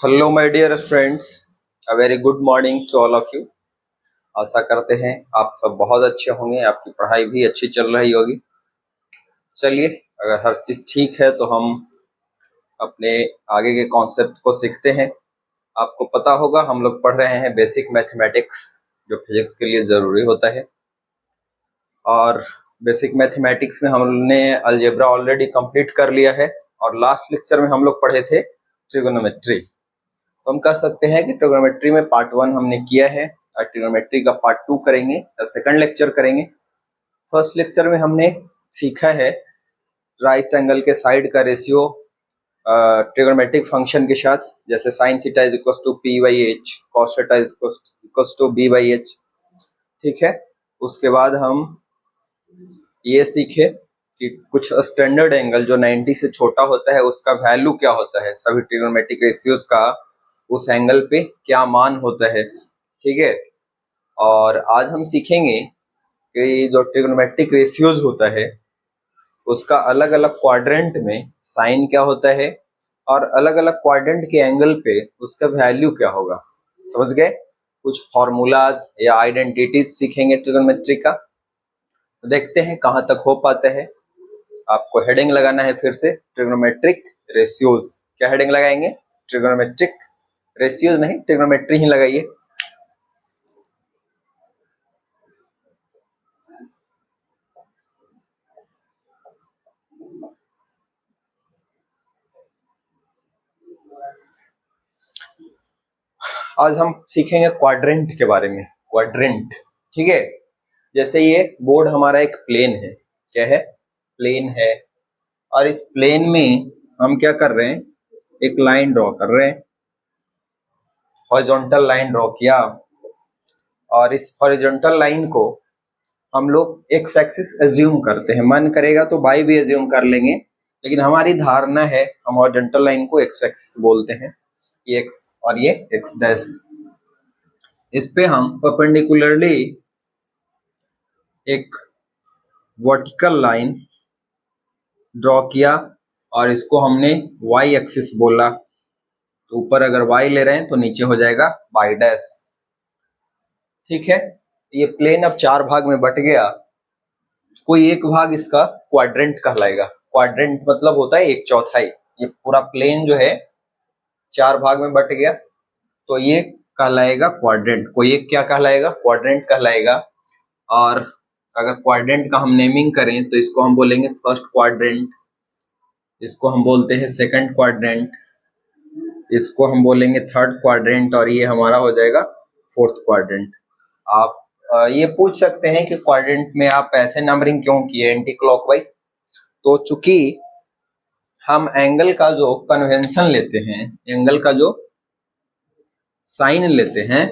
Hello my dear friends, a very good morning to all of you. आशा करते हैं आप सब बहुत अच्छे होंगे, आपकी पढ़ाई भी अच्छी चल रही होगी। चलिए, अगर हर चीज़ ठीक है तो हम अपने आगे के कॉन्सेप्ट को सीखते हैं। आपको पता होगा हम लोग पढ़ रहे हैं बेसिक मैथमेटिक्स, जो फिजिक्स के लिए ज़रूरी होता है। और बेसिक मैथमेटिक्स में हमने अलजेब्रा ऑलरेडी कंप्लीट कर लिया है और लास्ट लेक्चर में हम लोग पढ़े थे ट्रिगोनोमेट्री। तो हम कह सकते हैं कि ट्रिग्नोमेट्री में पार्ट 1 हमने किया है और ट्रिग्नोमेट्री का पार्ट 2 करेंगे या सेकंड लेक्चर करेंगे। फर्स्ट लेक्चर में हमने सीखा है राइट एंगल के साइड का रेशियो ट्रिग्नोमेट्रिक फंक्शन के साथ, जैसे sine theta is equal to P by H, cos theta is equal to B by H. ठीक है, उसके बाद हम ये सीखे कि कुछ स्टैंडर्ड एंगल जो 90 से छोटा होता है उसका वैल्यू क्या होता है, सभी ट्रिग्नोमेट्रिक रेशियोज का उस एंगल पे क्या मान होता है। ठीक है, और आज हम सीखेंगे कि जो ट्रिग्नोमेट्रिक रेशियोज होता है उसका अलग अलग क्वाड्रेंट में साइन क्या होता है और अलग अलग क्वाड्रेंट के एंगल पे उसका वैल्यू क्या होगा। समझ गए? कुछ फॉर्मूलाज या आइडेंटिटीज सीखेंगे ट्रिग्नोमेट्री का। देखते हैं कहाँ तक हो पाता है। आपको हेडिंग लगाना है फिर से, ट्रिग्नोमेट्रिक रेशियोज। क्या हेडिंग लगाएंगे? ट्रिग्नोमेट्रिक रेशियोज नहीं, ट्रिग्नोमेट्री ही लगाइए। आज हम सीखेंगे क्वाड्रेंट के बारे में। क्वाड्रेंट, ठीक है। जैसे ये बोर्ड हमारा एक प्लेन है। क्या है? प्लेन है। और इस प्लेन में हम क्या कर रहे हैं? एक लाइन ड्रॉ कर रहे हैं, हॉरिजॉन्टल लाइन ड्रॉ किया। और इस हॉरिजॉन्टल लाइन को हम लोग एक्स एक्सिस एज्यूम करते हैं, मन करेगा तो वाई भी एज्यूम कर लेंगे, लेकिन हमारी धारणा है हम हॉरिजॉन्टल लाइन को एक्स एक्सिस बोलते हैं। ये एक्स और ये एक्स डैश। इस पे हम परपेंडिकुलरली एक वर्टिकल लाइन ड्रॉ किया और इसको हमने वाई एक्सिस बोला। तो ऊपर अगर वाई ले रहे हैं तो नीचे हो जाएगा वाई डैश। ठीक है, ये प्लेन अब 4 भाग में बट गया। कोई एक भाग इसका क्वाड्रेंट कहलाएगा। क्वाड्रेंट मतलब होता है 1/4। ये पूरा प्लेन जो है 4 भाग में बट गया तो ये कहलाएगा क्वाड्रेंट। कोई एक क्या कहलाएगा? क्वाड्रेंट कहलाएगा। और अगर क्वाड्रेंट का हम नेमिंग करें तो इसको हम बोलेंगे फर्स्ट क्वाड्रेंट, इसको हम बोलते हैं सेकंड क्वाड्रेंट, इसको हम बोलेंगे थर्ड क्वाड्रेंट और ये हमारा हो जाएगा फोर्थ क्वाड्रेंट। आप ये पूछ सकते हैं कि क्वाड्रेंट में आप ऐसे नंबरिंग क्यों किए एंटी क्लॉकवाइज? तो चूंकि हम एंगल का जो कन्वेंशन लेते हैं, एंगल का जो साइन लेते हैं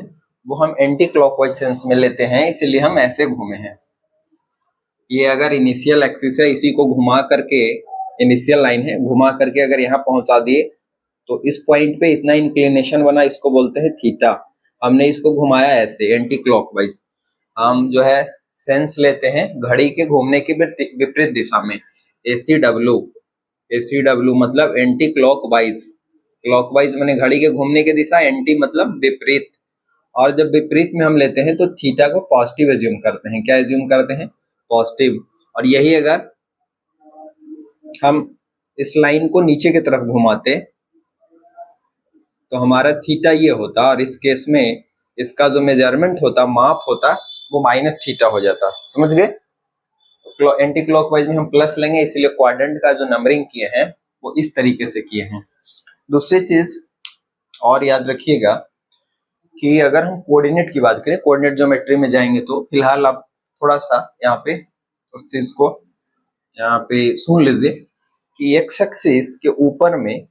वो हम एंटी क्लॉकवाइज सेंस में लेते हैं, इसलिए हम ऐसे घूमे हैं। ये अगर इनिशियल एक्सिस है, इसी को घुमा करके, इनिशियल लाइन है, घुमा करके अगर यहाँ पहुंचा दिए तो इस पॉइंट पे इतना इंक्लिनेशन बना, इसको बोलते हैं थीटा। हमने इसको घुमाया ऐसे एंटी क्लॉकवाइज। हम जो है सेंस लेते हैं घड़ी के घूमने की विपरीत दिशा में। ACW, ACW मतलब एंटी क्लॉकवाइज। क्लॉकवाइज माने घड़ी के घूमने की दिशा, एंटी मतलब विपरीत। और जब विपरीत में हम लेते हैं तो थीटा को पॉजिटिव एज्यूम करते हैं। क्या एज्यूम करते हैं? पॉजिटिव। और यही अगर हम इस लाइन को नीचे की तरफ घुमाते तो हमारा थीटा ये होता, और इस केस में इसका जो मेजरमेंट होता, माप होता, वो माइनस थीटा हो जाता। समझ गए? तो एंटी क्लॉकवाइज में हम प्लस लेंगे, इसीलिए क्वाड्रेंट का जो नंबरिंग किए हैं वो इस तरीके से किए हैं। दूसरी चीज और याद रखिएगा कि अगर हम कोऑर्डिनेट की बात करें, कोऑर्डिनेट ज्योमेट्री में जाएंगे तो फिलहाल आप थोड़ा सा यहाँ पे उस चीज को यहाँ पे सुन लीजिए कि एक्स एक्सिस के ऊपर में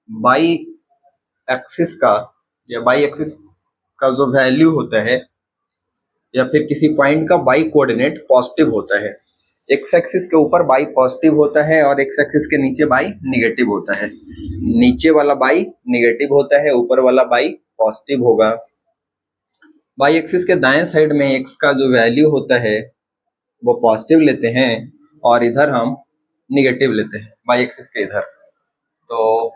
बाई एक्सिस का या बाई एक्सिस का जो वैल्यू होता है या फिर किसी पॉइंट का बाई कोऑर्डिनेट पॉजिटिव होता है। एक्स एक्सिस के ऊपर बाई पॉजिटिव होता है और एक्स एक्सिस के नीचे बाई निगेटिव होता है। नीचे वाला बाई निगेटिव होता है, ऊपर वाला बाई पॉजिटिव होगा। बाई एक्सिस के दाएं साइड में एक्स का जो वैल्यू होता है वो पॉजिटिव लेते हैं और इधर हम निगेटिव लेते हैं बाई एक्सिस के इधर। तो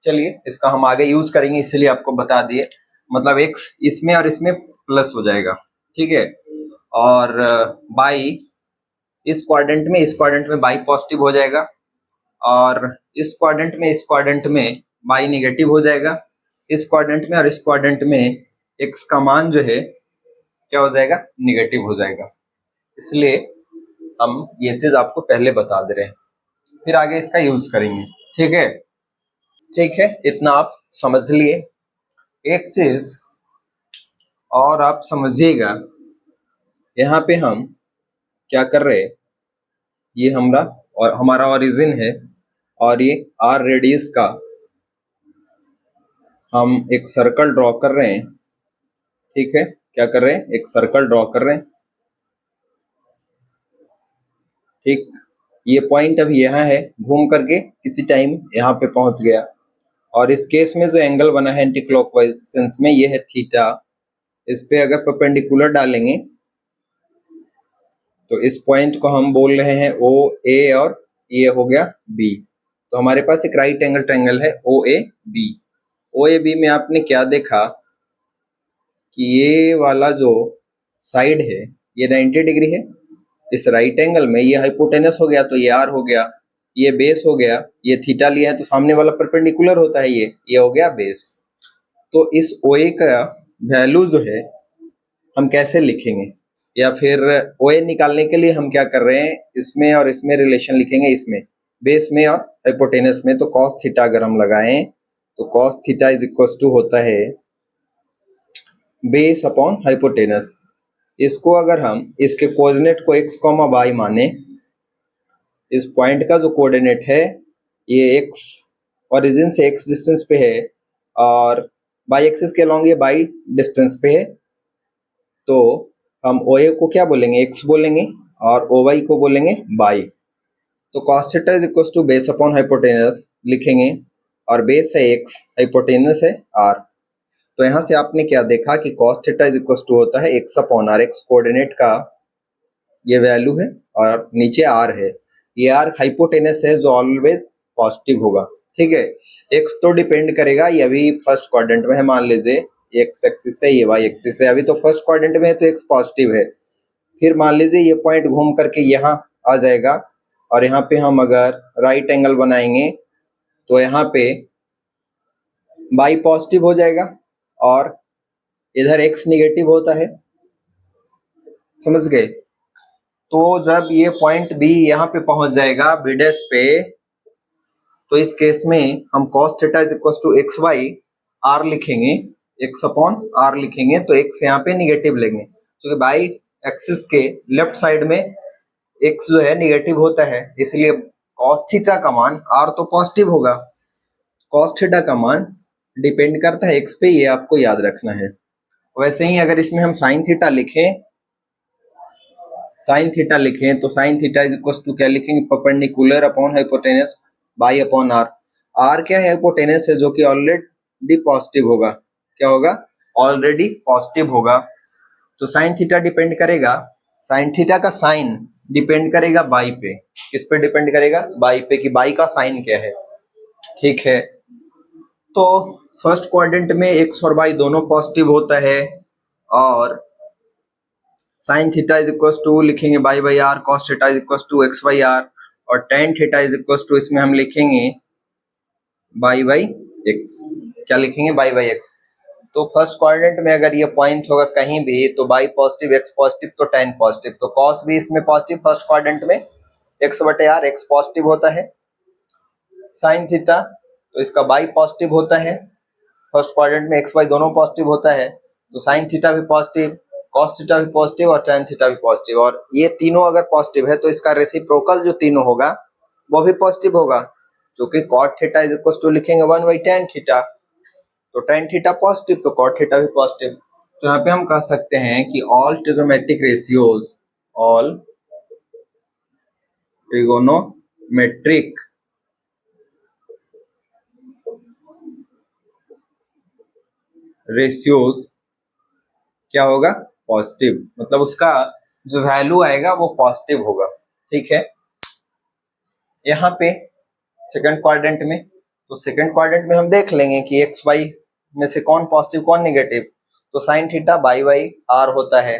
चलिए इसका हम आगे यूज करेंगे, इसलिए आपको बता दिए। मतलब x इसमें और इसमें प्लस हो जाएगा, ठीक है। और बाई इस क्वाड्रेंट में बाई पॉजिटिव हो जाएगा, और इस क्वाड्रेंट में बाई नेगेटिव हो जाएगा। इस क्वाड्रेंट में और इस क्वाड्रेंट में x का मान जो है क्या हो जाएगा, निगेटिव हो जाएगा। इसलिए हम ये चीज आपको पहले बता दे रहे हैं, फिर आगे इसका यूज करेंगे, ठीक है। ठीक है, इतना आप समझ लिए। एक चीज और आप समझिएगा, यहाँ पे हम क्या कर रहे हैं, ये हमारा ओरिजिन है, और ये r रेडियस का हम एक सर्कल ड्रॉ कर रहे हैं, ठीक है। क्या कर रहे हैं, एक सर्कल ड्रॉ कर रहे हैं, ठीक। ये पॉइंट अभी यहाँ है, घूम करके किसी टाइम यहाँ पे पहुंच गया, और इस केस में जो एंगल बना है एंटी क्लॉकवाइज सेंस में, ये है थीटा। इस पे अगर परपेंडिकुलर डालेंगे तो इस पॉइंट को हम बोल रहे हैं ओ ए, और ये हो गया बी। तो हमारे पास एक राइट एंगल ट्रायंगल है ओ A B. O A B में आपने क्या देखा कि ये वाला जो साइड है ये 90 डिग्री है। इस राइट एंगल में ये हाइपोटेनस हो गया, तो ये आर हो गया, ये बेस हो गया, ये थीटा लिया है तो सामने वाला परपेंडिकुलर होता है, ये हो गया बेस। तो इस ओ ए का वैल्यू जो है हम कैसे लिखेंगे, या फिर ओ ए निकालने के लिए हम क्या कर रहे हैं, इसमें और इसमें रिलेशन लिखेंगे, इसमें बेस में और हाइपोटेनस में। तो कॉस थीटा अगर हम लगाएं तो cos theta is equal to होता है बेस अपॉन हाइपोटेनस। इसको अगर हम इसके कोऑर्डिनेट को x, y माने, इस पॉइंट का जो कोऑर्डिनेट है ये x ओरिजिन से x डिस्टेंस पे है, और बाई एक्सिस के अलॉन्ग ये बाई डिस्टेंस पे है, तो हम ओ ए को क्या बोलेंगे, x बोलेंगे, और ओ वाई को बोलेंगे बाई। तो cos theta is equal to base upon hypotenuse लिखेंगे, और बेस है x, हाइपोटेनस है r। तो यहाँ से आपने क्या देखा कि cos theta is equal to होता है x upon r, x coordinate का ये वैल्यू है, और नीचे r है। ये r हाइपोटेनस है जो ऑलवेज पॉजिटिव होगा, ठीक है। x तो डिपेंड करेगा, ये अभी फर्स्ट क्वाड्रेंट में है, मान लीजिए एक्स एक्सिस है, ये वाई एक्सिस है, अभी तो फर्स्ट क्वाड्रेंट में है तो x पॉजिटिव है। फिर मान लीजिए ये पॉइंट घूम करके यहाँ आ जाएगा, और यहाँ पे हम अगर राइट एंगल बनाएंगे तो यहाँ पे बाई पॉजिटिव हो जाएगा, और इधर x निगेटिव होता है, समझ गए। तो जब ये पॉइंट B यहाँ पे पहुंच जाएगा बी डैश पे, तो इस केस में हम cos theta is equal to X Y R लिखेंगे, x अपॉन आर लिखेंगे, तो x यहाँ पे निगेटिव लेंगे, क्योंकि बाई एक्सिस के लेफ्ट साइड में x जो है निगेटिव होता है, इसलिए cos थीटा का मान r तो पॉजिटिव होगा, cos थीटा का मान डिपेंड करता है x पे, ये आपको याद रखना है। वैसे ही अगर इसमें हम साइन थीटा लिखें, तो sine theta is equal to क्या लिखेंगे, perpendicular upon hypotenuse Y upon R. R क्या है, हाइपोटेनस है, जो कि ऑलरेडी पॉजिटिव होगा, क्या होगा, ऑलरेडी पॉजिटिव होगा। तो साइन थीटा डिपेंड करेगा, साइन थीटा का साइन डिपेंड करेगा बाई पे। किस पे डिपेंड करेगा, बाई पे, कि बाई का साइन क्या है, ठीक है। तो फर्स्ट क्वाड्रेंट में एक्स और वाई दोनों पॉजिटिव होता है, और sine theta is equal to लिखेंगे y by are, cos theta is equal to x by are, और tan theta is equal to इसमें हम लिखेंगे बाई बाई एक्स। क्या लिखेंगे, बाई बाई एक्स। तो फर्स्ट क्वाड्रेंट में अगर ये पॉइंट होगा कहीं भी, तो बाई पॉजिटिव एक्स पॉजिटिव तो टेन पॉजिटिव, तो कॉस भी इसमें पॉजिटिव फर्स्ट क्वाड्रेंट में, एक्स बटे आर, एक्स पॉजिटिव होता है। साइन थीटा तो इसका बाई पॉजिटिव होता है, फर्स्ट क्वाड्रेंट में एक्स वाई दोनों पॉजिटिव होता है, तो साइन थीटा भी पॉजिटिव, कॉस थीटा भी पॉजिटिव, और tan थीटा भी पॉजिटिव। और ये तीनों अगर पॉजिटिव है तो इसका रेसिप्रोकल जो तीनों होगा वो भी पॉजिटिव होगा, जो कि cot theta is equal to लिखेंगे 1 बाई tan थीटा, तो tan थीटा पॉजिटिव तो cot थीटा भी पॉजिटिव। तो यहाँ पे हम कह सकते हैं कि ऑल ट्रिगोनोमेट्रिक रेशियोज क्या होगा, पॉजिटिव, मतलब उसका जो वैल्यू आएगा वो पॉजिटिव होगा, ठीक है। यहाँ पे सेकंड क्वाड्रेंट में तो सेकंड क्वाड्रेंट में हम देख लेंगे कि एक्स वाई में से कौन पॉजिटिव कौन निगेटिव, तो sine theta by Y R होता है।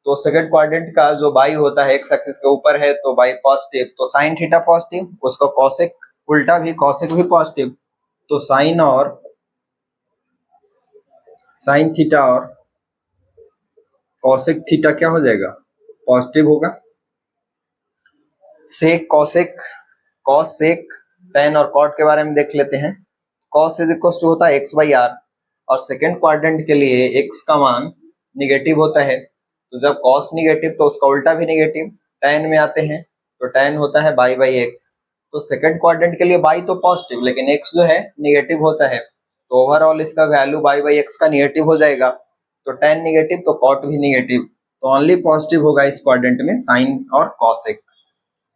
तो सेकंड क्वाड्रेंट का जो बाई होता है एक्स एक्सिस के ऊपर है तो बाई पॉजिटिव, तो साइन थीटा पॉजिटिव, उसका कॉसेक उल्टा भी कॉसेक भी पॉजिटिव, तो साइन थीटा और कॉसेक थीटा क्या हो जाएगा, पॉजिटिव होगा। Sec cosec, cos sec tan और कॉट के बारे में देख लेते हैं। कॉस इज इक्वल टू होता है एक्स बाई आर, और सेकेंड क्वाड्रेंट के लिए एक्स का मान निगेटिव होता है, तो जब कॉस निगेटिव तो उसका उल्टा भी निगेटिव, टेन में आते हैं तो टेन होता है बाई बाई एक्स। तो सेकेंड क्वाड्रेंट के लिए बाई तो पॉजिटिव लेकिन एक्स जो है निगेटिव होता है, तो ओवरऑल इसका वैल्यू बाई बाई एक्स का निगेटिव हो जाएगा। तो टेन निगेटिव तो कॉट भी निगेटिव, तो ओनली पॉजिटिव होगा इस क्वाड्रेंट में साइन और कॉसेक।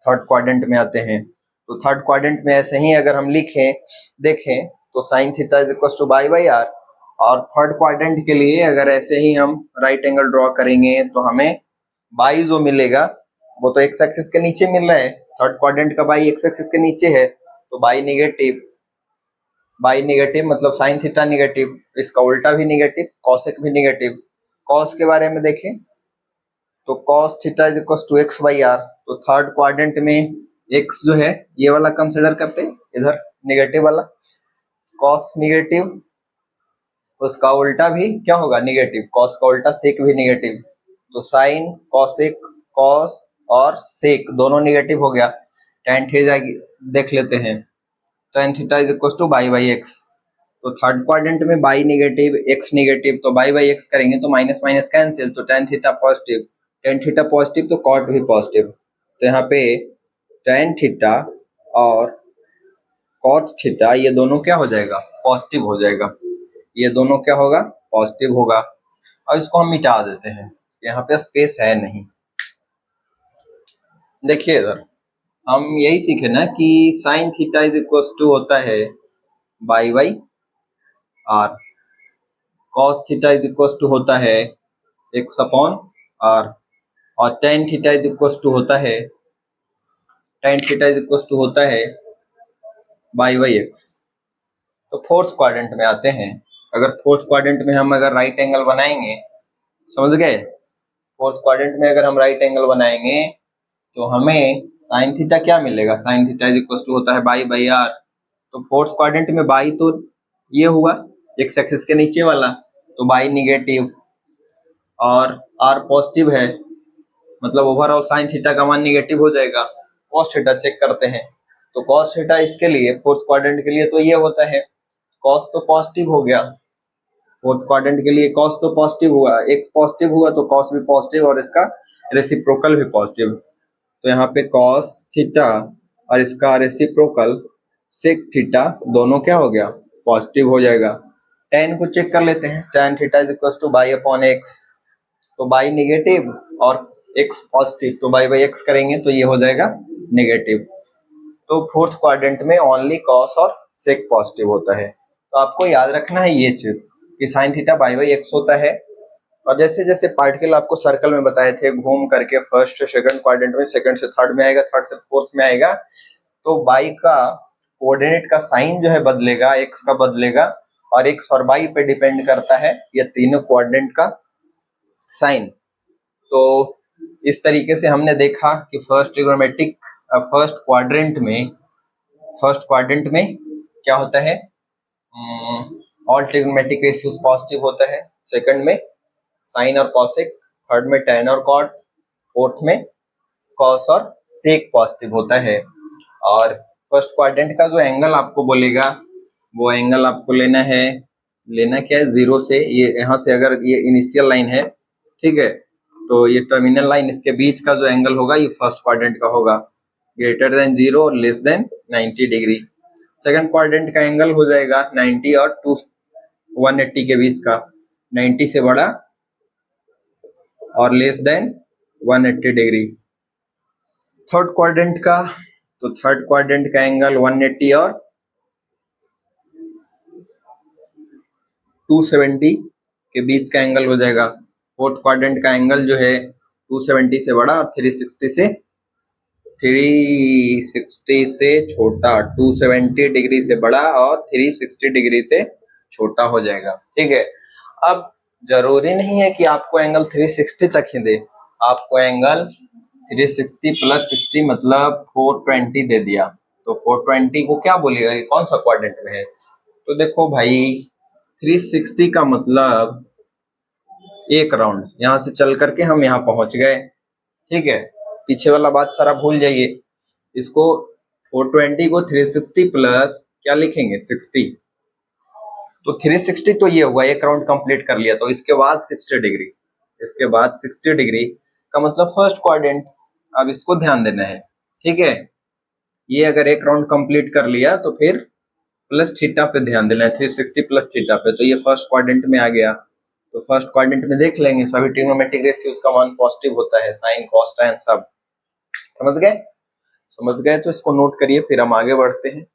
थर्ड क्वाड्रेंट में आते हैं, तो थर्ड क्वाड्रेंट में ऐसे ही अगर हम देखें तो sine theta is equal to Y by are, और थर्ड क्वाड्रेंट के लिए अगर ऐसे ही हम राइट एंगल ड्रॉ करेंगे तो हमें बाई जो मिलेगा वो तो एक्स एक्सिस के नीचे मिल रहा है, थर्ड क्वाड्रेंट का बाई एक्स एक्सिस के नीचे है, तो बाई निगेटिव मतलब साइन थीटा निगेटिव, इसका उल्टा भी निगेटिव, कॉसेक भी निगेटिव। कॉस के बारे में देखें तो cos theta is equal to x by R, तो थर्ड क्वाड्रेंट में एक्स जो है ये वाला कंसिडर करते हैं, इधर निगेटिव वाला, कॉस निगेटिव, उसका उल्टा भी क्या होगा निगेटिव, कॉस का उल्टा सेक भी निगेटिव, तो साइन कॉसेक कॉस और सेक दोनों निगेटिव हो गया। टेन थीटा देख लेते हैं, ten theta is equal to Y by x, तो थर्ड क्वाड्रेंट में बाई निगेटिव एक्स निगेटिव, तो बाई बाई एक्स करेंगे तो माइनस माइनस कैंसिल, तो tan theta positive, tan theta positive तो कॉट भी पॉजिटिव, तो यहाँ पे टेन थीटा और कॉट थीटा ये दोनों क्या हो जाएगा, पॉजिटिव हो जाएगा, ये दोनों क्या होगा, पॉजिटिव होगा। अब इसको हम मिटा देते हैं, यहाँ पे स्पेस है नहीं। देखिए इधर हम यही सीखे ना कि sine theta is equal to होता है Y by are, cos theta is equal to होता है एक्स अपॉन आर, और tan theta is equal to होता है बाई बाई एक्स। तो फोर्थ क्वाड्रेंट में आते हैं, अगर फोर्थ क्वाड्रेंट में हम अगर राइट एंगल बनाएंगे, समझ गए, फोर्थ क्वाड्रेंट में अगर हम राइट एंगल बनाएंगे तो हमें साइन थीटा क्या मिलेगा, sine theta is equal to होता है बाई बाई आर, तो फोर्थ क्वाड्रेंट में बाई तो ये हुआ एक्स एक्सिस के नीचे वाला, तो बाई निगेटिव और आर पॉजिटिव है, मतलब ओवरऑल साइन थीटा का मान निगेटिव हो जाएगा। कॉस थीटा चेक करते हैं, तो कॉस थीटा इसके लिए फोर्थ क्वाड्रेंट के लिए तो ये होता है, कॉस तो पॉजिटिव हो गया, फोर्थ क्वाड्रेंट के लिए कॉस तो पॉजिटिव हुआ, एक्स पॉजिटिव हुआ तो कॉस भी पॉजिटिव और इसका रेसिप्रोकल भी पॉजिटिव, तो यहाँ पे कॉस थीटा और इसका रेसिप्रोकल सेक थीटा दोनों क्या हो गया, पॉजिटिव हो जाएगा। टेन को चेक कर लेते हैं, ten theta is equal to by upon x, तो बाई निगेटिव और एक्स पॉजिटिव, तो बाई बाई एक्स करेंगे तो ये हो जाएगा नेगेटिव। तो फोर्थ क्वाड्रेंट में ओनली कॉस और सेक पॉजिटिव होता है, तो आपको याद रखना है ये चीज कि sine theta by by x होता है। और जैसे जैसे पार्टिकल आपको सर्कल में बताए थे घूम करके फर्स्ट से सेकंड क्वाड्रेंट में, सेकंड से थर्ड में आएगा, थर्ड से फोर्थ में आएगा, तो बाई का कोऑर्डिनेट का साइन जो है बदलेगा, एक्स का बदलेगा, और एक्स और बाई पे डिपेंड करता है ये तीनों कोऑर्डिनेट का साइन। तो इस तरीके से हमने देखा कि फर्स्ट क्वाड्रेंट में क्या होता है, ऑल ट्रिग्नोमेट्रिक रेशियोज पॉजिटिव होता है, सेकंड में साइन और कॉसेक, थर्ड में टेन और कॉट, फोर्थ में कॉस और सेक पॉजिटिव होता है। और फर्स्ट क्वाड्रेंट का जो एंगल आपको बोलेगा वो एंगल आपको लेना क्या है, जीरो से, ये यहाँ से अगर ये इनिशियल लाइन है, ठीक है, तो ये टर्मिनल लाइन इसके बीच का जो एंगल होगा ये फर्स्ट क्वाड्रेंट का होगा, ग्रेटर देन जीरो और less than 90 degree. Second quadrant का एंगल हो जाएगा 90 और 180 के बीच का, 90 से बड़ा और less than 180 degree. Third quadrant का एंगल 180 और 270 के बीच का एंगल हो जाएगा। फोर्थ क्वाड्रेंट का एंगल जो है 270 से बड़ा और 360 से 360 से छोटा, 270 डिग्री से बड़ा और 360 डिग्री से छोटा हो जाएगा। ठीक है, अब जरूरी नहीं है कि आपको एंगल 360 तक ही दे, आपको एंगल 360 प्लस 60 मतलब 420 दे दिया, तो 420 को क्या बोलिएगा कि कौन सा क्वाड्रेंट में है। तो देखो भाई 360 का मतलब एक राउंड यहाँ से चल करके हम यहाँ पहुंच गए। ठीक है, पीछे वाला बात सारा भूल जाइए, इसको 420 को 360 प्लस क्या लिखेंगे 60, तो 360 तो ये हुआ, एक राउंड कंप्लीट कर लिया, तो इसके बाद 60 डिग्री, इसके बाद 60 डिग्री का मतलब फर्स्ट क्वाड्रेंट। अब इसको ध्यान देना है। ठीक है, ये अगर एक राउंड कंप्लीट कर लिया तो फिर प्लस थीटा पे ध्यान देना है, 360 प्लस थीटा पे, तो ये फर्स्ट क्वाड्रेंट में आ गया। तो फर्स्ट क्वाड्रेंट में देख लेंगे सभी ट्रिग्नोमेट्रिक रेशियोज का मान पॉजिटिव होता है, साइन कॉस टैन सब। समझ गए, समझ गए तो इसको नोट करिए, फिर हम आगे बढ़ते हैं।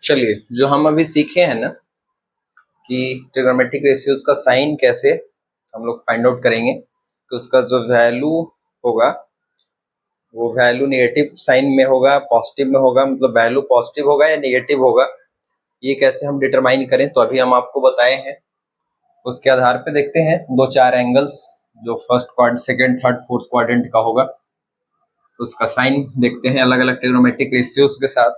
चलिए, जो हम अभी सीखे हैं ना कि ट्रिग्नोमेट्रिक रेशियोज का साइन कैसे हम लोग फाइंड आउट करेंगे, तो उसका जो वैल्यू होगा वो वैल्यू नेगेटिव साइन में होगा, पॉजिटिव में होगा, मतलब वैल्यू पॉजिटिव होगा या नेगेटिव होगा, ये कैसे हम डिटरमाइन करें तो अभी हम आपको बताए हैं। उसके आधार पे देखते हैं दो चार एंगल्स जो first quadrant, second, third, fourth quadrant का होगा, उसका साइन देखते हैं अलग अलग ट्रिग्नोमेट्रिक रेशियोज के साथ।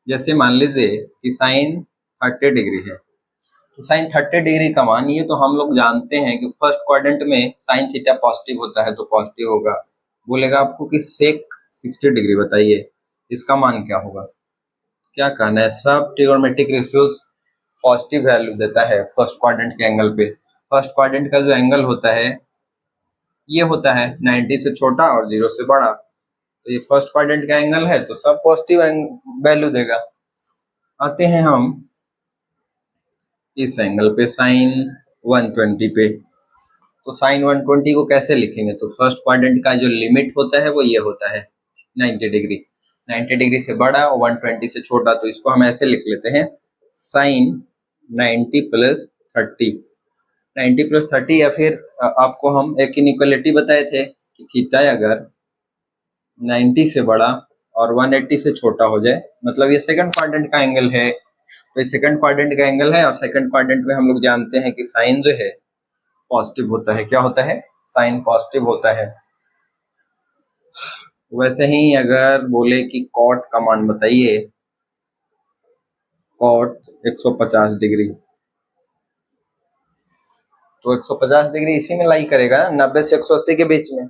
जैसे मान लीजिए कि साइन 30 डिग्री है, तो साइन 30 डिग्री का मान, ये तो हम लोग जानते हैं कि फर्स्ट क्वाड्रेंट में साइन थीटा पॉजिटिव होता है तो पॉजिटिव होगा। बोलेगा आपको कि सेक 60 डिग्री बताइए, इसका मान क्या होगा। क्या कहना है, सब ट्रिग्नोमेट्रिक रेशियोज पॉजिटिव वैल्यू देता है फर्स्ट क्वाड्रेंट के एंगल पे। फर्स्ट क्वाड्रेंट का जो एंगल होता है ये होता है 90 से छोटा और 0 से बड़ा, तो ये फर्स्ट क्वाड्रेंट का एंगल है तो सब पॉजिटिव वैल्यू देगा। आते हैं हम इस एंगल पे साइन 120 पे, तो साइन 120 को कैसे लिखेंगे, तो फर्स्ट क्वाड्रेंट का जो लिमिट होता है वो ये होता है 90 डिग्री, 90 डिग्री से बड़ा और 120 से छोटा, तो इसको हम ऐसे लिख लेते हैं साइन 90 प्लस 30, 90 प्लस 30, या फिर आपको हम एक इनइक्वालिटी बताए थे कि थीटा अगर 90 से बड़ा और 180 से छोटा हो जाए, मतलब ये सेकंड क्वाड्रेंट का एंगल है, तो ये सेकंड क्वाड्रेंट का एंगल है और सेकंड क्वाड्रेंट में हम लोग जानते हैं कि साइन जो है पॉजिटिव होता है। क्या होता है, साइन पॉजिटिव होता है। वैसे ही अगर बोले कि कॉट का मान बताइए, कॉट 150 डिग्री, तो 150 डिग्री इसी में लाई करेगा, 90 से 180 के बीच में।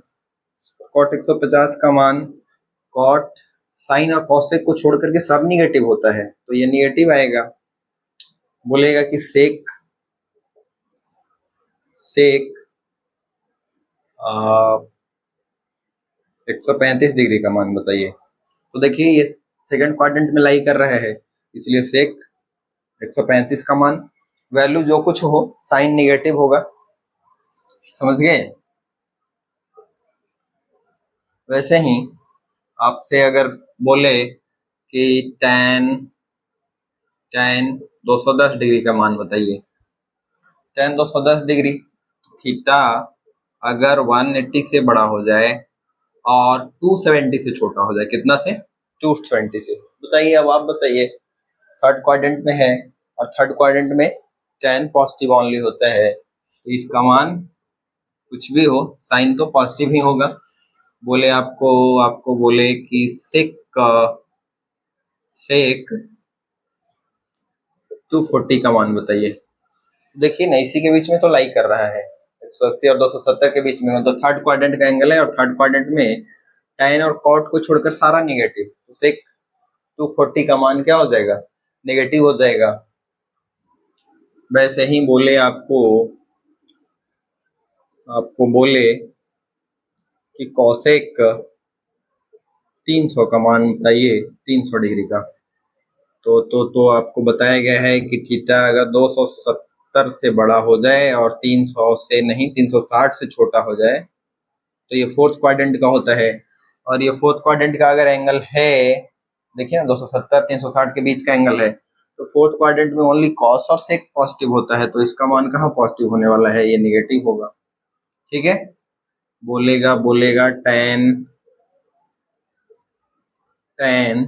कॉट 150 का मान, कॉट साइन और कॉसेक को छोड़ करके सब निगेटिव होता है, तो ये निगेटिव आएगा। बोलेगा कि सेक 135 डिग्री का मान बताइए, तो देखिए ये सेकंड क्वाड्रेंट में लाई कर रहा है, इसलिए सेक 135 का मान, वैल्यू जो कुछ हो साइन निगेटिव होगा। समझ गए। वैसे ही आपसे अगर बोले कि tan 210 डिग्री का मान बताइए, tan 210 डिग्री, थीटा अगर 180 से बड़ा हो जाए और 270 से छोटा हो जाए, कितना से, 270 से, बताइए। अब आप बताइए, थर्ड क्वाड्रेंट में है और थर्ड क्वाड्रेंट में tan पॉजिटिव ऑनली होता है, तो इसका मान कुछ भी हो साइन तो पॉजिटिव ही होगा। बोले आपको बोले कि सेक 240 का मान बताइए, देखिए ना इसी के बीच में तो लाई कर रहा है, 180 और 270 के बीच में, तो थर्ड क्वाड्रेंट का एंगल है और थर्ड क्वाड्रेंट में tan और cot को छोड़कर सारा निगेटिव, तो सेक 240 का मान क्या हो जाएगा, नेगेटिव हो जाएगा। वैसे ही बोले आपको बोले कि कॉसेक 300 का मान बताइए, 300 डिग्री का, तो आपको बताया गया है कि थीटा अगर 270 से बड़ा हो जाए और 300 से नहीं 360 से छोटा हो जाए, तो ये फोर्थ क्वाड्रेंट का होता है। और ये फोर्थ क्वाड्रेंट का अगर एंगल है, देखिए ना 270 360 के बीच का एंगल है, तो फोर्थ क्वाड्रेंट में ओनली कॉस और सेक पॉजिटिव होता है, तो इसका मान कहाँ पॉजिटिव होने वाला है, ये निगेटिव होगा। ठीक है, बोलेगा बोलेगा tan tan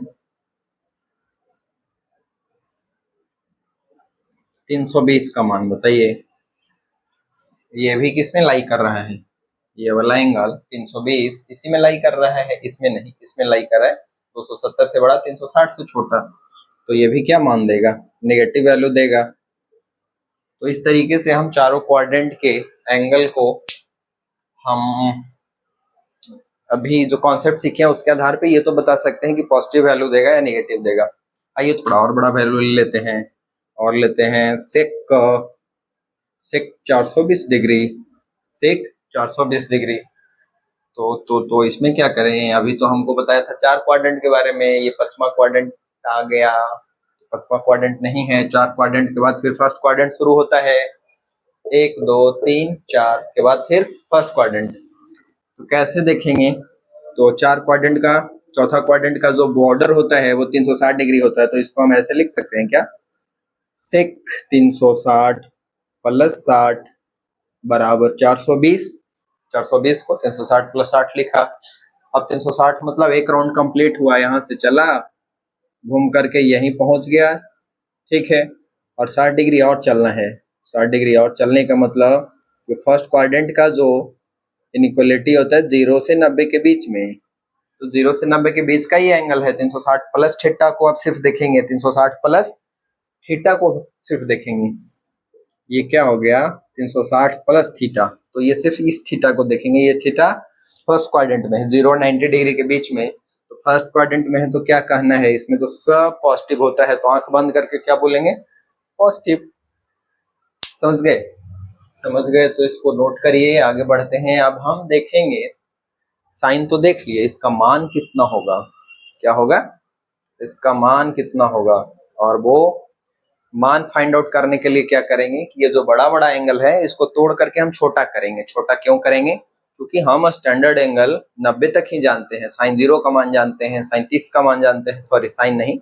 320 का मान बताइए, ये भी किसमें लाई कर रहा है, ये वाला एंगल 320 इसी में लाई कर रहा है, इसमें नहीं, इसमें लाई कर रहा है 270 से बड़ा 360 से छोटा, तो ये भी क्या मान देगा, नेगेटिव वैल्यू देगा। तो इस तरीके से हम चारों क्वाड्रेंट के एंगल को हम अभी जो कॉन्सेप्ट सीखे हैं उसके आधार पे ये तो बता सकते हैं कि पॉजिटिव वैल्यू देगा या नेगेटिव देगा। आइए थोड़ा और बड़ा वैल्यू ले लेते हैं, और लेते हैं सेक 420 डिग्री, सेक 420 डिग्री। तो इसमें क्या करें, अभी तो हमको बताया था चार क्वाड्रेंट के बारे में, ये पांचवा क्वाड्रेंट आ गया, पांचवा क्वाड्रेंट नहीं है, चार क्वाड्रेंट के बाद फिर फर्स्ट क्वाड्रेंट शुरू होता है, 1 2 3 4 के बाद फिर फर्स्ट क्वाड्रेंट। तो कैसे देखेंगे, तो चार क्वाड्रेंट का चौथा क्वाड्रेंट का जो बॉर्डर होता है वो 360 डिग्री होता है, तो इसको हम ऐसे लिख सकते हैं क्या, सेक 360 प्लस 60 बराबर 420, 420 को 360 प्लस 60 लिखा। अब 360 मतलब एक राउंड कंप्लीट हुआ, यहाँ से चला घूम करके यहीं पहुंच गया, ठीक है, और 60 डिग्री और चलना है। 60 डिग्री और चलने का मतलब कि फर्स्ट क्वाड्रेंट का जो इनइक्वालिटी होता है 0 से 90 के बीच में, तो 0 से 90 के बीच का ही एंगल है 360 प्लस थीटा को आप सिर्फ देखेंगे, 360 प्लस थीटा को सिर्फ देखेंगे, ये क्या हो गया 360 प्लस थीटा, तो ये सिर्फ इस थीटा को देखेंगे, ये थीटा फर्स्ट क्वाड्रेंट में है 0 और 90 डिग्री के बीच में, तो फर्स्ट क्वाड्रेंट में है तो क्या कहना है, इसमें तो सब पॉजिटिव होता है, तो आंख बंद करके क्या बोलेंगे, पॉजिटिव। समझ गए, समझ गए, तो इसको नोट करिए, आगे बढ़ते हैं। अब हम देखेंगे, साइन तो देख लिए, इसका मान कितना होगा, क्या होगा, इसका मान कितना होगा, और वो मान फाइंड आउट करने के लिए क्या करेंगे कि ये जो बड़ा बड़ा एंगल है इसको तोड़ करके हम छोटा करेंगे। छोटा क्यों करेंगे, क्योंकि हम स्टैंडर्ड एंगल 90 तक ही जानते हैं, साइन 0 का मान जानते हैं, साइन 30 का मान जानते हैं, सॉरी साइन नहीं,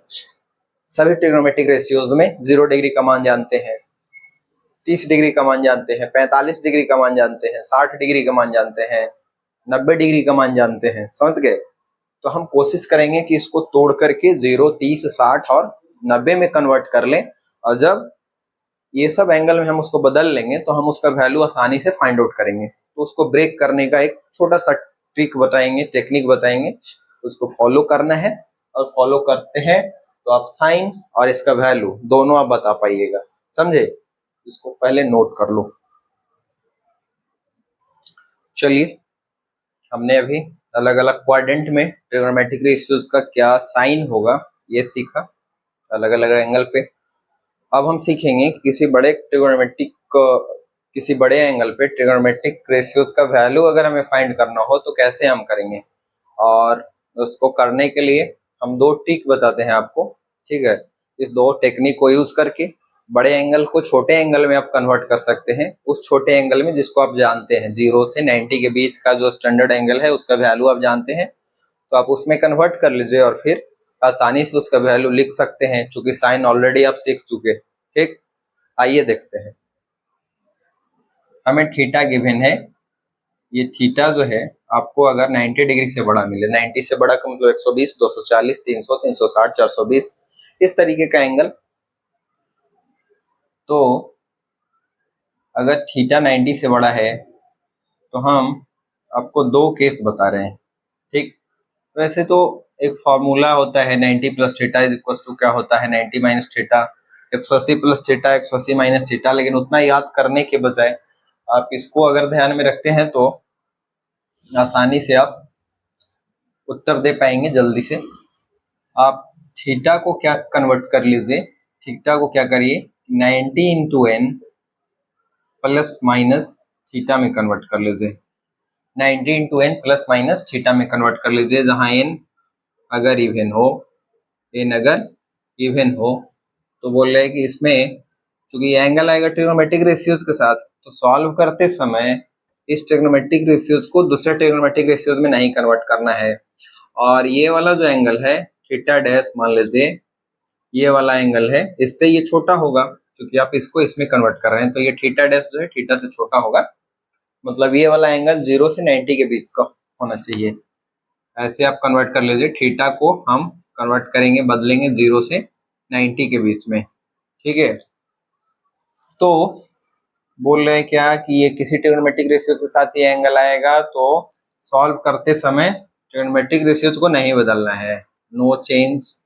सभी ट्रिग्नोमेट्रिक रेशियोज में 0 डिग्री का मान जानते हैं, 30 डिग्री का मान जानते हैं, 45 डिग्री का मान जानते हैं, 60 डिग्री का मान जानते हैं, 90 डिग्री का मान जानते हैं। समझ गए, तो हम कोशिश करेंगे कि इसको तोड़ करके 0 30 60 और 90 में कन्वर्ट कर लें, और जब ये सब एंगल में हम उसको बदल लेंगे तो हम उसका वैल्यू आसानी से फाइंड आउट करेंगे। तो उसको ब्रेक करने का एक छोटा सा ट्रिक बताएंगे, टेक्निक बताएंगे, उसको फॉलो करना है, और फॉलो करते हैं तो आप साइन और इसका वैल्यू दोनों आप बता पाइएगा। समझे, इसको पहले नोट कर लो। चलिए, हमने अभी अलग अलग क्वाड्रेंट में ट्रिग्नोमेट्रिक रेशियोज का क्या साइन होगा ये सीखा अलग अलग एंगल पे। अब हम सीखेंगे किसी बड़े एंगल पे ट्रिग्नोमेट्रिक रेशियोज का वैल्यू अगर हमें फाइंड करना हो तो कैसे हम करेंगे, और उसको करने के लिए हम दो ट्रिक बताते हैं आपको। ठीक है, इस दो टेक्निक को यूज करके बड़े एंगल को छोटे एंगल में आप कन्वर्ट कर सकते हैं, उस छोटे एंगल में जिसको आप जानते हैं 0 से 90 के बीच का जो स्टैंडर्ड एंगल है उसका वैल्यू आप जानते हैं, तो आप उसमें कन्वर्ट कर लीजिए और फिर आसानी से उसका वैल्यू लिख सकते हैं, क्योंकि साइन ऑलरेडी आप सीख चुके। ठीक, आइए देखते हैं। हमें थीटा गिवन है, ये थीटा जो है आपको अगर 90 डिग्री से बड़ा मिले, 90 से बड़ा का मतलब 120 240 300 360 420 इस तरीके का एंगल, तो अगर थीटा 90 से बड़ा है तो हम आपको दो केस बता रहे हैं। ठीक, वैसे तो एक फॉर्मूला होता है 90 plus theta is equal to क्या होता है 90 minus theta, 180 plus theta 180 minus theta, लेकिन उतना याद करने के बजाय आप इसको अगर ध्यान में रखते हैं तो आसानी से आप उत्तर दे पाएंगे जल्दी से। आप थीटा को क्या कन्वर्ट कर लीजिए, थीटा को क्या करिए 90 into N plus minus theta में कन्वर्ट कर लीजिए, 90 into N plus minus theta में कन्वर्ट कर लीजिए, जहां एन अगर इवन हो, एन अगर इवन हो तो बोल रहे हैं कि इसमें चूंकि ये एंगल आएगा ट्रिग्नोमेट्रिक रेशियोज के साथ, तो सॉल्व करते समय इस ट्रिग्नोमेट्रिक रेशियोज को दूसरे ट्रिग्नोमेट्रिक रेशियोज में नहीं कन्वर्ट करना है, और ये वाला जो एंगल है थीटा डैश मान लीजिए ये वाला एंगल है, इससे ये छोटा होगा क्योंकि आप इसको इसमें कन्वर्ट कर रहे हैं, तो ये थीटा डैश जो है थीटा से छोटा होगा, मतलब ये वाला एंगल 0 से 90 के बीच का होना चाहिए। ऐसे आप कन्वर्ट कर लीजिए, थीटा को हम कन्वर्ट करेंगे, बदलेंगे 0 से 90 के बीच में, ठीक है। तो बोल रहे हैं क्या कि ये किसी ट्रिग्नोमेट्रिक रेशियो के साथ ये एंगल आएगा, तो सॉल्व करते समय ट्रिग्नोमेट्रिक रेशियोज को नहीं बदलना है, no change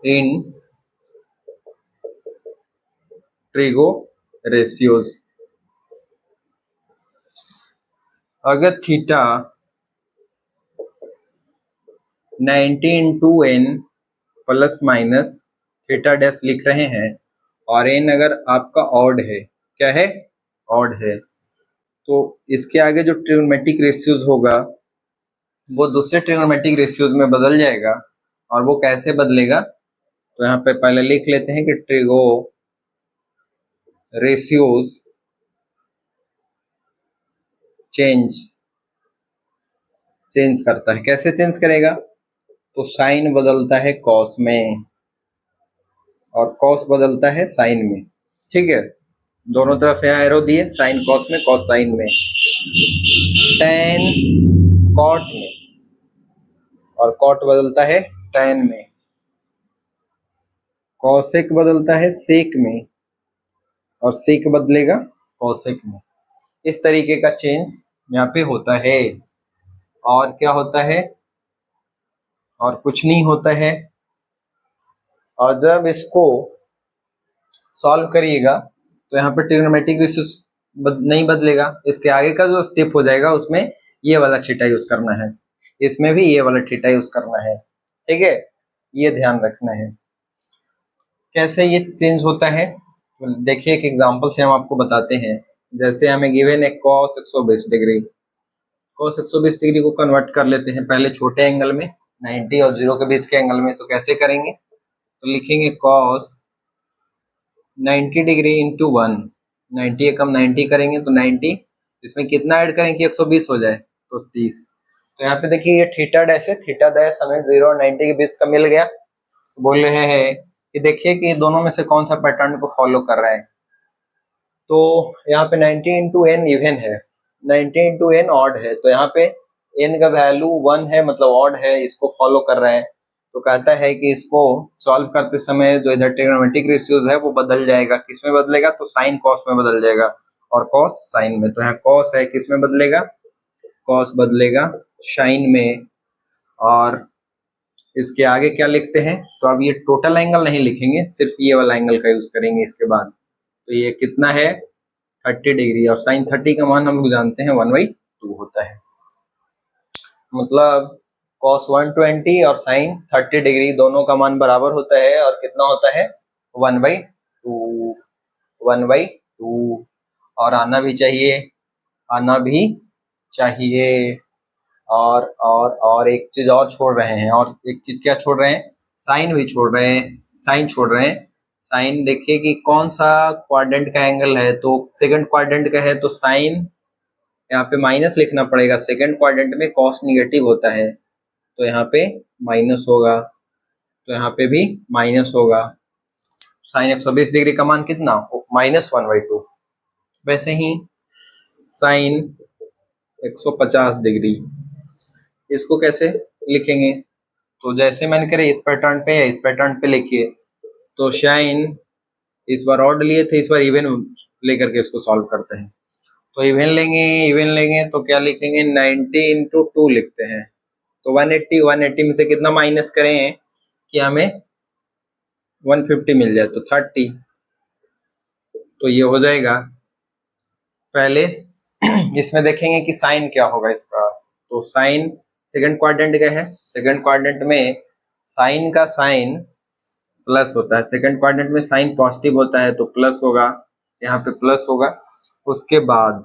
in trigo ratios. अगर थीटा 90 into N plus minus theta dash लिख रहे हैं और एन अगर आपका ऑड है, क्या है, ऑड है, तो इसके आगे जो ट्रिग्नोमेट्रिक रेशियोज होगा वो दूसरे ट्रिग्नोमेट्रिक रेशियोज में बदल जाएगा। और वो कैसे बदलेगा, तो यहाँ पे पहले लिख लेते हैं कि ट्रिगो रेशियोज चेंज करता है। कैसे चेंज करेगा, तो साइन बदलता है कॉस में और कॉस बदलता है साइन में, ठीक है। दोनों तरफ यहाँ एरो दिए, साइन कॉस में, कॉस साइन में, टेन कॉट में, और कॉट बदलता है टेन में, कॉसेक बदलता है सेक में, और सेक बदलेगा कॉसेक में। इस तरीके का चेंज यहाँ पे होता है। और क्या होता है, और कुछ नहीं होता है। और जब इसको सॉल्व करिएगा तो यहाँ पे ट्रिग्नोमेट्रिक रेशियो नहीं बदलेगा, इसके आगे का जो स्टेप हो जाएगा उसमें ये वाला थीटा यूज करना है, इसमें भी ये वाला थीटा यूज करना है, ठीक है, ये ध्यान रखना है। कैसे ये चेंज होता है, देखिए एक एग्जांपल से हम आपको बताते हैं। जैसे हमें गिवन है cos 120 डिग्री, cos 120 डिग्री को कन्वर्ट कर लेते हैं पहले छोटे एंगल में, 90 और 0 के बीच के एंगल में। तो कैसे करेंगे, तो लिखेंगे cos 90 डिग्री इंटू 1, 90 एकम 90 करेंगे तो 90, इसमें कितना ऐड करें कि 120 हो जाए, तो 30। तो यहाँ पे देखिए ये थीटा डैश है, थीटा डैश हमें 0 और 90 के बीच का मिल गया। तो बोल रहे हैं कि देखिए कि दोनों में से कौन सा पैटर्न को फॉलो कर रहा है। तो यहाँ पे 90 इंटू एन इवन है, 90 इंटू एन ऑड है, तो यहाँ पे एन का वैल्यू 1 है, मतलब ऑड है, इसको फॉलो कर रहा है। तो कहता है कि इसको सॉल्व करते समय जो इधर ट्रिग्नोमेट्रिक रेशियोज है वो बदल जाएगा, किसमें बदलेगा, तो साइन कॉस में बदल जाएगा और कॉस साइन में। तो यहाँ कॉस है, किसमें बदलेगा, कॉस बदलेगा साइन में। और इसके आगे क्या लिखते हैं, तो अब ये टोटल एंगल नहीं लिखेंगे, सिर्फ ये वाला एंगल का यूज करेंगे इसके बाद। तो ये कितना है, 30 डिग्री, और साइन 30 का मान हम लोग जानते हैं 1/2 होता है, मतलब cos 120 और साइन 30 डिग्री दोनों का मान बराबर होता है, और कितना होता है 1/2, 1/2। और आना भी चाहिए। और एक चीज और छोड़ रहे हैं, और एक चीज क्या छोड़ रहे हैं, साइन भी छोड़ रहे हैं, साइन छोड़ रहे हैं। साइन देखिए कि कौन सा क्वाड्रेंट का एंगल है, तो सेकंड क्वाड्रेंट का है, तो साइन यहाँ पे माइनस लिखना पड़ेगा, सेकंड क्वाड्रेंट में कॉस निगेटिव होता है, तो यहाँ पे माइनस होगा, तो यहाँ पे भी माइनस होगा। साइन 120 डिग्री का मान कितना, -1/2। वैसे ही साइन 150 डिग्री, इसको कैसे लिखेंगे, तो जैसे मैंने करे इस पैटर्न पे या इस पैटर्न पे लिखिए। तो साइन इस बार ऑड लिए थे, इस बार इवन लेकर के इसको सॉल्व करते हैं। तो इवन लेंगे तो क्या लिखेंगे, 90 इंटू 2 लिखते हैं, तो 180 में से कितना माइनस करें कि हमें 150 मिल जाए, तो 30। तो ये हो जाएगा। पहले इसमें देखेंगे कि साइन क्या होगा इसका, तो साइन सेकंड क्वाड्रेंट का है, सेकंड क्वाड्रेंट में साइन का साइन प्लस होता है, सेकंड क्वाड्रेंट में साइन पॉजिटिव होता है तो प्लस होगा, यहाँ पे प्लस होगा। उसके बाद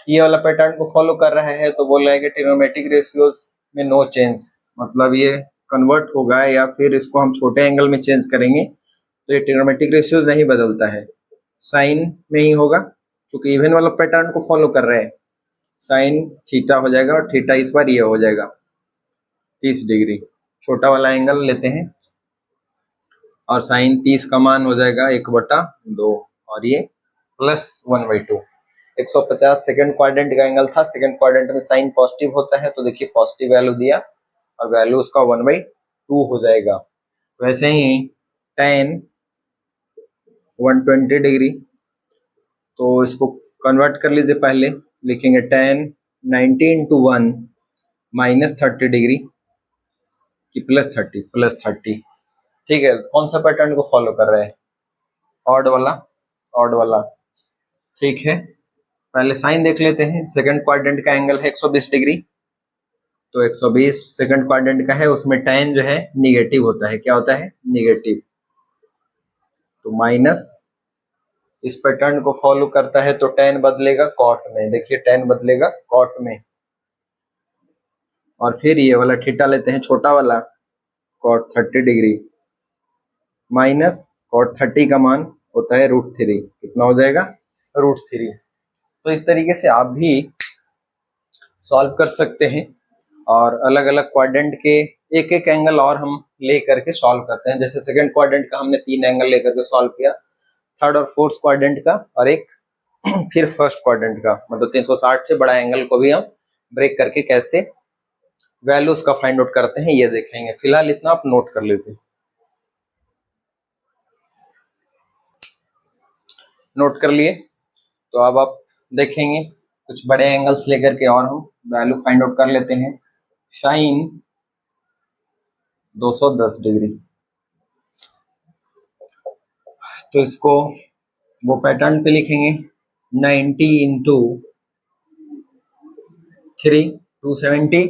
ये वाला पैटर्न को फॉलो कर रहा है, तो बोल रहा है कि ट्रिग्नोमेट्रिक रेशियोज में नो चेंज, मतलब ये कन्वर्ट होगा या फिर इसको हम छोटे एंगल में चेंज करेंगे तो ये ट्रिग्नोमेट्रिक रेशियोज नहीं बदलता है, साइन में ही होगा, क्योंकि इवन वाला पैटर्न को फॉलो कर रहे हैं। साइन थीटा हो जाएगा और थीटा इस बार ये हो जाएगा 30 डिग्री। छोटा वाला एंगल लेते हैं और साइन 30 का मान हो जाएगा 1/2 और ये +1/2। 150 सेकंड क्वाड्रेंट का एंगल था, सेकंड क्वाड्रेंट में साइन पॉजिटिव होता है तो देखिए पॉजिटिव वैल्यू दिया और वैल्यू उसका 1/2 हो जाएगा। वैसे ही tan 120 डिग्री, तो इसको कन्वर्ट कर लीजिए। पहले लिखेंगे tan 90 × 1 -30 डिग्री की +30। ठीक है, कौन सा पैटर्न को फॉलो कर रहे हैं? ऑड वाला। ठीक है, पहले साइन देख लेते हैं। सेकंड क्वाड्रेंट का एंगल है 120 डिग्री, तो 120 सेकंड क्वाड्रेंट का है, उसमें tan जो है निगेटिव होता है। क्या होता है? निगेटिव। तो माइनस, इस पैटर्न को फॉलो करता है तो tan बदलेगा कॉट में। देखिए tan बदलेगा कॉट में, और फिर ये वाला थीटा लेते हैं, छोटा वाला cot 30 डिग्री माइनस cot 30 का मान होता है √3। कितना हो जाएगा? √3। तो इस तरीके से आप भी सॉल्व कर सकते हैं और अलग अलग क्वाड्रेंट के एक एक एंगल और हम ले करके सॉल्व करते हैं। जैसे सेकंड क्वाड्रेंट का हमने 3 एंगल लेकर के सॉल्व किया, थर्ड और फोर्थ क्वाड्रेंट का और एक फिर फर्स्ट क्वाड्रेंट का, मतलब 360 से बड़ा एंगल को भी हम ब्रेक करके कैसे वैल्यूज का फाइंड आउट करते हैं ये देखेंगे। फिलहाल इतना आप नोट कर लीजिए। नोट कर लिए तो अब आप देखेंगे कुछ बड़े एंगल्स लेकर के और हम वैल्यू फाइंड आउट कर लेते हैं। साइन 210 डिग्री, तो इसको वो पैटर्न पे लिखेंगे 90 × 3 270।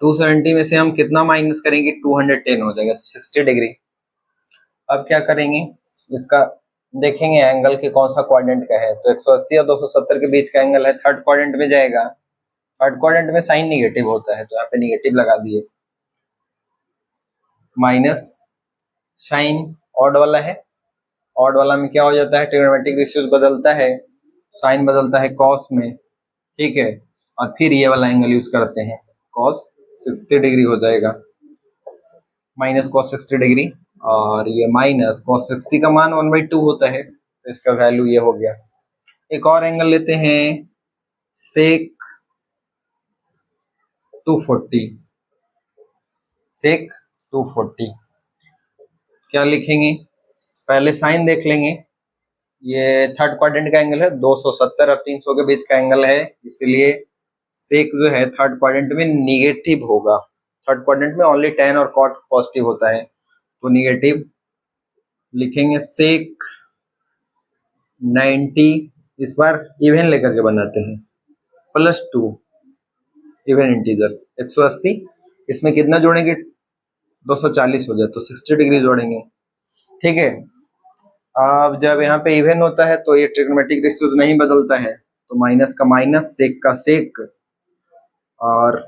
270 में से हम कितना माइनस करेंगे? 210 हो जाएगा, तो 60 डिग्री। अब क्या करेंगे? इसका देखेंगे एंगल के कौन सा क्वाड्रेंट का है, तो 180 और 270 के बीच का एंगल है, थर्ड क्वाड्रेंट में जाएगा। थर्ड क्वाड्रेंट में साइन निगेटिव होता है तो यहाँ पे निगेटिव लगा दिए, माइनस साइन ऑड वाला है। ऑड वाला में क्या हो जाता है? ट्रिग्नोमेट्रिक रेशियो बदलता है, साइन बदलता है कॉस में। ठीक है, और फिर ये वाला एंगल यूज करते हैं, कॉस 60 डिग्री हो जाएगा, माइनस कॉस 60 डिग्री, और ये माइनस कॉस 60 का मान 1/2 होता है, तो इसका वैल्यू ये हो गया। एक और एंगल लेते हैं, सेक 240। सेक 240 क्या लिखेंगे? पहले साइन देख लेंगे। ये थर्ड क्वाड्रेंट का एंगल है, 270 और 300 के बीच का एंगल है, इसलिए सेक जो है थर्ड क्वाड्रेंट में निगेटिव होगा। थर्ड क्वाड्रेंट में ओनली tan और cot पॉजिटिव होता है, तो निगेटिव लिखेंगे। सेक 90, इस बार इवन लेकर के बनाते हैं, +2 इवन इंटीजर 180, इसमें कितना जोड़ेंगे? 240 हो जाए तो 60 डिग्री जोड़ेंगे। ठीक है, अब जब यहाँ पे इवन होता है तो ये ट्रिग्नोमेट्रिक रेशियोज नहीं बदलता है, तो माइनस का माइनस, सेक का सेक, और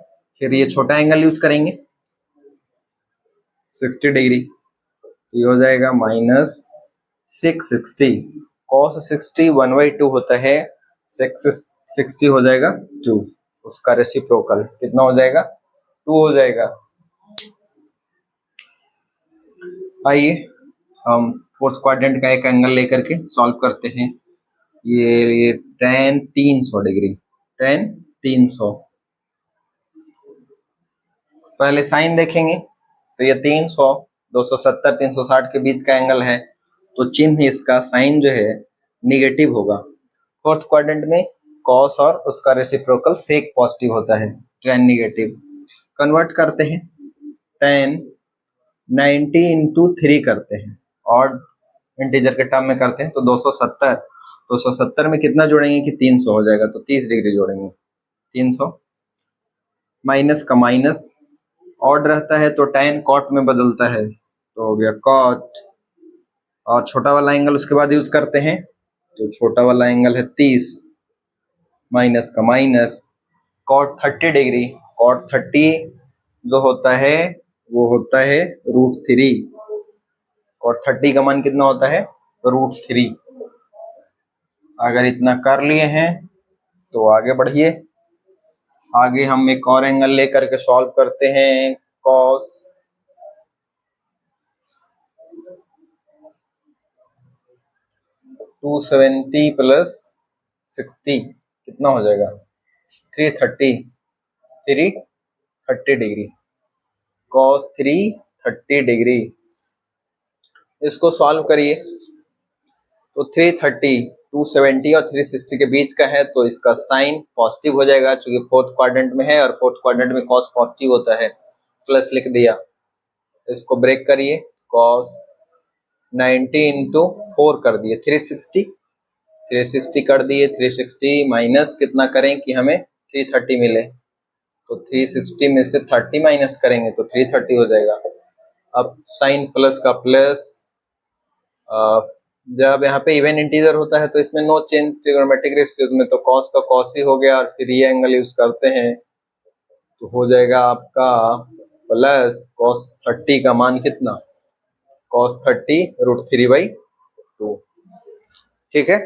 फिर ये छोटा एंगल यूज करेंगे 60 डिग्री, तो ये हो जाएगा -660। cos 60 1/2 होता है, sec 60 हो जाएगा 2, उसका रेसिप्रोकल कितना हो जाएगा? 2 हो जाएगा। आइए हम फोर्थ क्वाड्रेंट का एक एंगल लेकर के सॉल्व करते हैं। ये tan 300 डिग्री, tan 300। पहले साइन देखेंगे, तो ये 300 270 360 के बीच का एंगल है, तो चिन्ह इसका साइन जो है निगेटिव होगा। फोर्थ क्वाड्रेंट में कॉस और उसका रेसिप्रोकल सेक पॉजिटिव होता है, tan निगेटिव। कन्वर्ट करते हैं, tan 90 × 3 करते हैं, ऑड इंटीजर के टर्म में करते हैं, तो 270 में कितना जोड़ेंगे कि 300 हो जाएगा, तो 30 डिग्री जोड़ेंगे। 300 माइनस का माइनस, ऑड रहता है तो tan cot में बदलता है, तो हो गया cot, और छोटा वाला एंगल उसके बाद यूज करते हैं, तो छोटा वाला एंगल है 30, माइनस का माइनस, cot 30 डिग्री। cot 30 जो होता है वो होता है √3। cot 30 का मान कितना होता है? √3। अगर इतना कर लिए हैं तो आगे बढ़िए। आगे हम एक और एंगल लेकर के सॉल्व करते हैं। कॉस 270 प्लस 60 कितना हो जाएगा? 330 डिग्री। कॉस 330 डिग्री, इसको सॉल्व करिए तो 270 और 360 के बीच का है, तो इसका साइन पॉजिटिव हो जाएगा, क्योंकि फोर्थ क्वाड्रेंट में है और फोर्थ क्वाड्रेंट में कॉस पॉजिटिव होता है। प्लस लिख दिया, इसको ब्रेक करिए, कॉस 90 इंटू 4 कर दिए 360 कर दिए। 360 माइनस कितना करें कि हमें 330 मिले, तो 360 में से 30 माइनस करेंगे तो 330 हो जाएगा। अब साइन प्लस का प्लस, जब यहाँ पे इवन इंटीजर होता है तो इसमें नो चेंज ट्रिग्नोमेट्रिक रेशियोज में, तो कॉस का कॉस ही हो गया, और फिर ये एंगल यूज करते हैं तो हो जाएगा आपका प्लस कॉस 30 का मान कितना? cos 30 √3/2। ठीक है।